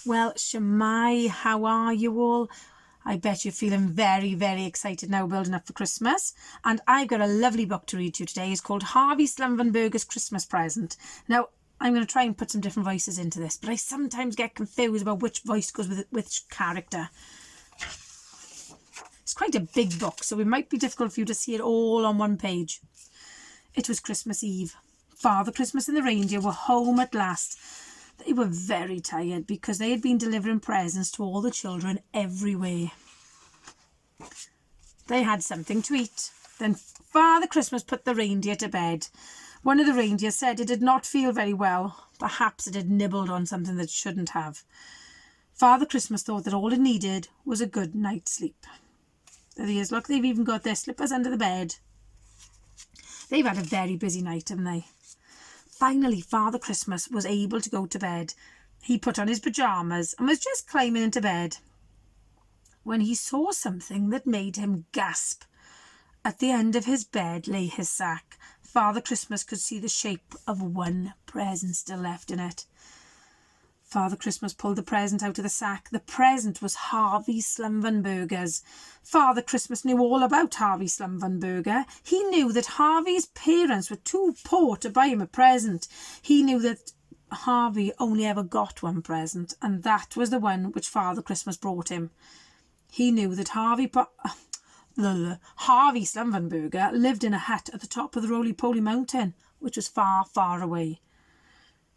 Well, Shemai, how are you all? I bet you're feeling very, very excited now, building up for Christmas. And I've got a lovely book to read to you today. It's called Harvey Slumfenburger's Christmas Present. Now, I'm going to try and put some different voices into this, but I sometimes get confused about which voice goes with which character. It's quite a big book, so it might be difficult for you to see it all on one page. It was Christmas Eve. Father Christmas and the reindeer were home at last. They were very tired because they had been delivering presents to all the children everywhere. They had something to eat. Then Father Christmas put the reindeer to bed. One of the reindeer said it did not feel very well. Perhaps it had nibbled on something that it shouldn't have. Father Christmas thought that all it needed was a good night's sleep. There he is. Look, they've even got their slippers under the bed. They've had a very busy night, haven't they? Finally, Father Christmas was able to go to bed. He put on his pyjamas and was just climbing into bed when he saw something that made him gasp. At the end of his bed lay his sack. Father Christmas could see the shape of one present still left in it. Father Christmas pulled the present out of the sack. The present was Harvey Slumfenburger's. Father Christmas knew all about Harvey Slumfenburger. He knew that Harvey's parents were too poor to buy him a present. He knew that Harvey only ever got one present, and that was the one which Father Christmas brought him. He knew that Harvey Slumfenburger lived in a hut at the top of the roly-poly mountain, which was far, far away.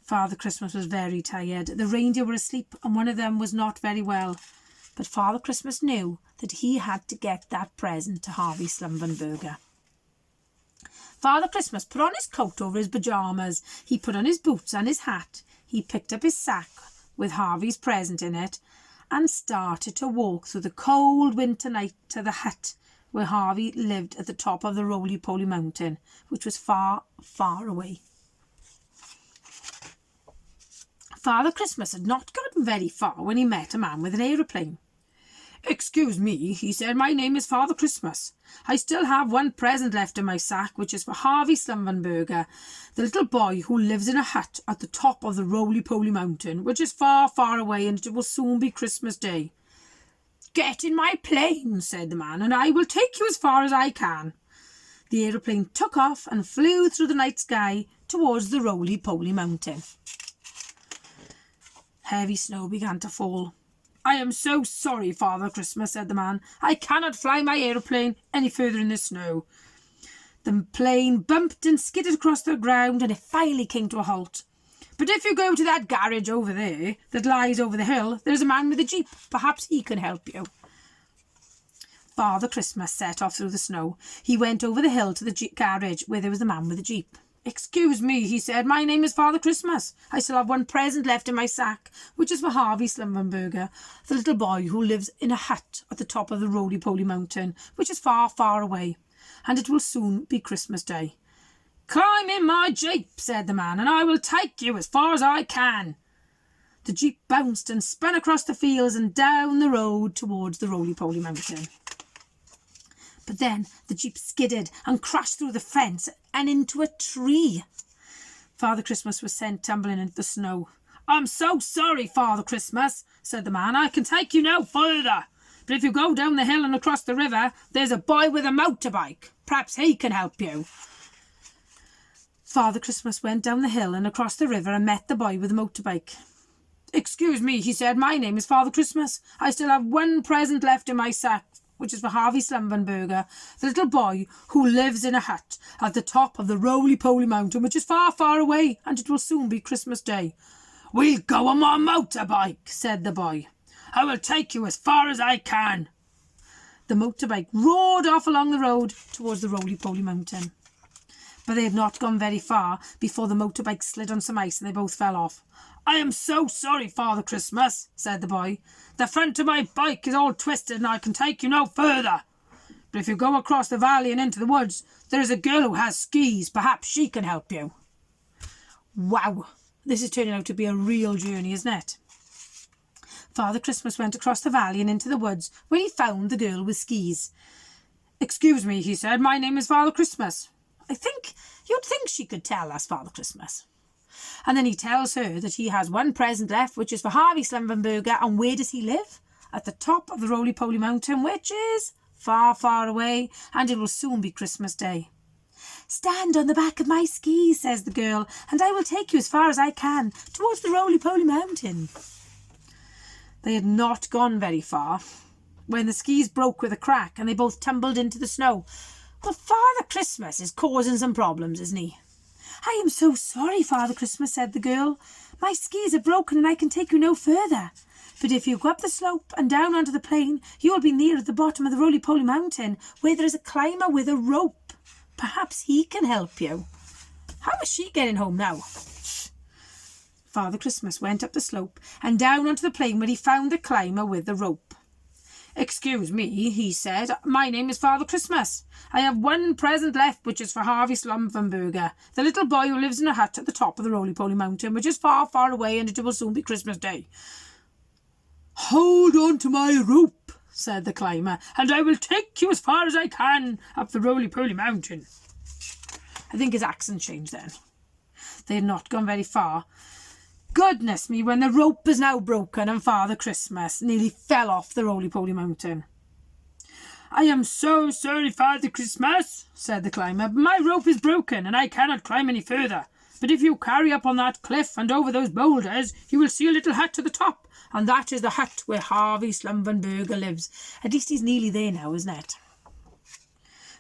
Father Christmas was very tired. The reindeer were asleep and one of them was not very well. But Father Christmas knew that he had to get that present to Harvey Slumfenburger. Father Christmas put on his coat over his pyjamas. He put on his boots and his hat. He picked up his sack with Harvey's present in it and started to walk through the cold winter night to the hut where Harvey lived at the top of the roly-poly mountain, which was far, far away. Father Christmas had not gotten very far when he met a man with an aeroplane. "Excuse me," he said, "my name is Father Christmas. I still have one present left in my sack, which is for Harvey Slumfenburger, the little boy who lives in a hut at the top of the roly-poly mountain, which is far, far away, and it will soon be Christmas Day." "Get in my plane," said the man, "and I will take you as far as I can." The aeroplane took off and flew through the night sky towards the roly-poly mountain. Heavy snow began to fall. "I am so sorry, Father Christmas," said the man. "I cannot fly my aeroplane any further in the snow." The plane bumped and skidded across the ground and it finally came to a halt. "But if you go to that garage over there that lies over the hill, there's a man with a jeep. Perhaps he can help you." Father Christmas set off through the snow. He went over the hill to the garage where there was the man with the jeep. "Excuse me," he said, "my name is Father Christmas. I still have one present left in my sack, which is for Harvey Slumfenburger, the little boy who lives in a hut at the top of the roly-poly mountain, which is far, far away, and it will soon be Christmas Day." "Climb in my jeep," said the man, "and I will take you as far as I can." The jeep bounced and spun across the fields and down the road towards the roly-poly mountain. But then the jeep skidded and crashed through the fence and into a tree. Father Christmas was sent tumbling into the snow. "I'm so sorry, Father Christmas," said the man. "I can take you no further. But if you go down the hill and across the river, there's a boy with a motorbike. Perhaps he can help you." Father Christmas went down the hill and across the river and met the boy with the motorbike. "Excuse me," he said, "my name is Father Christmas. I still have one present left in my sack, which is for Harvey Slumfenburger, the little boy who lives in a hut at the top of the roly-poly mountain, which is far, far away, and it will soon be Christmas Day." "We'll go on my motorbike," said the boy. "I will take you as far as I can." The motorbike roared off along the road towards the roly-poly mountain. But they had not gone very far before the motorbike slid on some ice and they both fell off. "I am so sorry, Father Christmas," said the boy. "The front of my bike is all twisted and I can take you no further. But if you go across the valley and into the woods, there is a girl who has skis. Perhaps she can help you." Wow, this is turning out to be a real journey, isn't it? Father Christmas went across the valley and into the woods where he found the girl with skis. "Excuse me," he said, "my name is Father Christmas." You'd think she could tell us, Father Christmas." And then he tells her that he has one present left, which is for Harvey Slumfenburger. And where does he live? At the top of the roly-poly mountain, which is far, far away, and it will soon be Christmas Day. "Stand on the back of my skis," says the girl, "and I will take you as far as I can towards the roly-poly mountain." They had not gone very far when the skis broke with a crack and they both tumbled into the snow. "Well, Father Christmas is causing some problems, isn't he?" "I am so sorry, Father Christmas," said the girl. "My skis are broken and I can take you no further. But if you go up the slope and down onto the plain, you will be near the bottom of the roly-poly mountain, where there is a climber with a rope. Perhaps he can help you." How is she getting home now? Father Christmas went up the slope and down onto the plain, where he found the climber with the rope. "Excuse me," he said. "My name is Father Christmas. I have one present left, which is for Harvey Slumfenburger, the little boy who lives in a hut at the top of the roly-poly mountain, which is far, far away, and it will soon be Christmas Day." "Hold on to my rope," said the climber, "and I will take you as far as I can up the roly-poly mountain." I think his accent changed then. They had not gone very far. Goodness me, when the rope is now broken and Father Christmas nearly fell off the roly-poly mountain. "I am so sorry, Father Christmas," said the climber, "but my rope is broken and I cannot climb any further. But if you carry up on that cliff and over those boulders, you will see a little hut to the top, and that is the hut where Harvey Slumfenburger lives. At least he's nearly there now, isn't it?"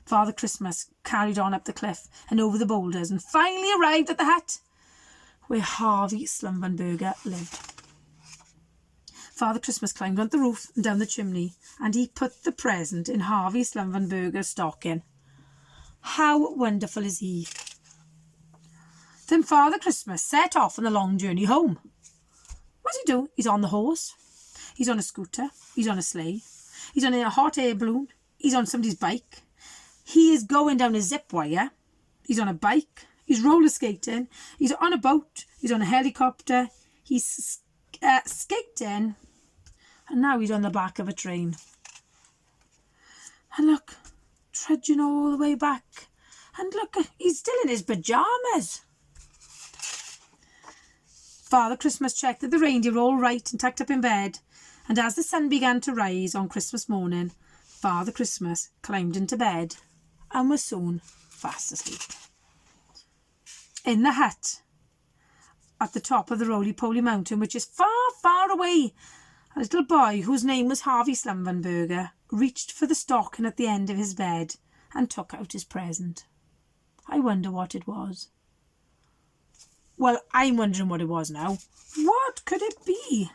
Father Christmas carried on up the cliff and over the boulders and finally arrived at the hut where Harvey Slumfenburger lived. Father Christmas climbed onto the roof and down the chimney, and he put the present in Harvey Slumfenburger's stocking. How wonderful is he? Then Father Christmas set off on the long journey home. What's he do? He's on the horse. He's on a scooter. He's on a sleigh. He's on a hot air balloon. He's on somebody's bike. He is going down a zip wire. He's on a bike. He's roller skating. He's on a boat. He's on a helicopter. He's skating. And now he's on the back of a train. And look, trudging all the way back. And look, he's still in his pyjamas. Father Christmas checked that the reindeer were all right and tucked up in bed, and as the sun began to rise on Christmas morning, Father Christmas climbed into bed and was soon fast asleep. In the hut at the top of the roly-poly mountain, which is far, far away, a little boy whose name was Harvey Slumfenburger reached for the stocking at the end of his bed and took out his present. I wonder what it was. Well, I'm wondering what it was now. What could it be?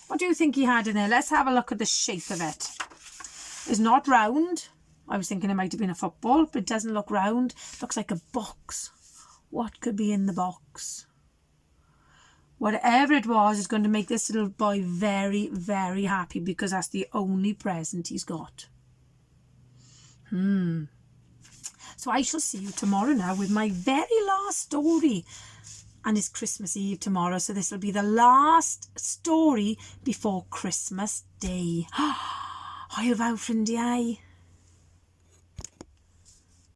What do you think he had in there? Let's have a look at the shape of it. It's not round. I was thinking it might have been a football, but it doesn't look round. It looks like a box. What could be in the box? Whatever it was is going to make this little boy very, very happy, because that's the only present he's got. So I shall see you tomorrow now with my very last story. And it's Christmas Eve tomorrow, so this will be the last story before Christmas Day. Hwyl fawr ffrindiau.